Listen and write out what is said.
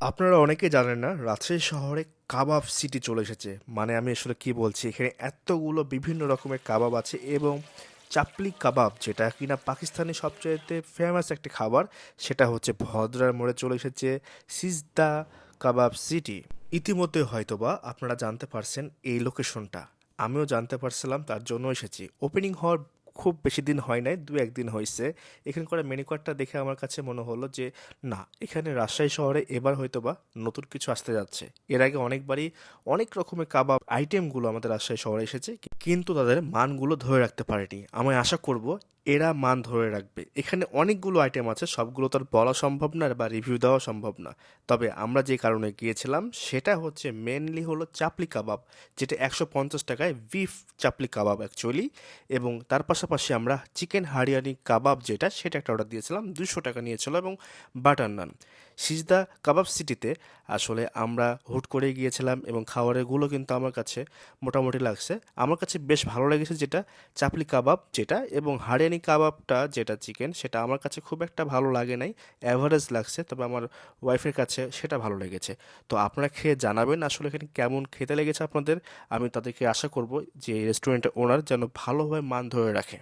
আপনারা অনেকে জানেন না রাজশাহী শহরে কাবাব সিটি চলে এসেছে। মানে আমি আসলে কি বলছি, এখানে এতগুলো বিভিন্ন রকমের কাবাব আছে এবং চাপলি কাবাব যেটা কিনা পাকিস্তানি সবচাইতে ফেমাস একটা খাবার, সেটা হচ্ছে ভদ্রার মোড়ে চলে এসেছে সিজদা কাবাব সিটি। ইতিমধ্যে হয়তোবা আপনারা জানতে পারছেন এই লোকেশনটা, আমিও জানতে পারছিলাম, তার জন্য এসেছি। ওপেনিং হওয়ার খুব বেশি দিন হয় নাই, দু একদিন হয়েছে। এখানে করে মেনু কার্ডটা দেখে আমার কাছে মনে হলো যে না, এখানে রাজশাহী শহরে এবার হয়তোবা নতুন কিছু আসতে যাচ্ছে। এর আগে অনেকবারই অনেক রকমের কাবাব আইটেমগুলো আমাদের রাজশাহী শহরে এসেছে, কিন্তু তাদের মানগুলো ধরে রাখতে পারেনি। আমি আশা করব এরা মান ধরে রাখবে। এখানে অনেকগুলো আইটেম আছে, সবগুলো তো আর বলা সম্ভব না বা রিভিউ দেওয়া সম্ভব না। তবে আমরা যে কারণে গিয়েছিলাম সেটা হচ্ছে মেনলি হলো চাপলি কাবাব, যেটা 150 টাকায় বিফ চাপলি কাবাব অ্যাকচুয়ালি। এবং তার পাশাপাশি আমরা চিকেন হারিয়ানি কাবাব যেটা, সেটা একটা অর্ডার দিয়েছিলাম, 200 টাকা নিয়েছিল, এবং বাটার নান। সিজদা কাবাব সিটিতে আসলে আমরা হুট করে গিয়েছিলাম এবং খাবারগুলো কিন্তু আমার কাছে মোটামুটি লাগছে। আমার কাছে বেশ ভালো লেগেছে যেটা চাপলি কাবাব যেটা, এবং হারিয়ানি কাবাবটা যেটা চিকেন, সেটা আমার কাছে খুব একটা ভালো লাগে নাই, অ্যাভারেজ লাগছে। তবে আমার ওয়াইফের কাছে সেটা ভালো লেগেছে। তো আপনারা খেয়ে জানাবেন আসলে এখানে কেমন খেতে লেগেছে আপনাদের। আমি তাদেরকে আশা করব যে এই রেস্টুরেন্টের ওনার যেন ভালোভাবে মান ধরে রাখে।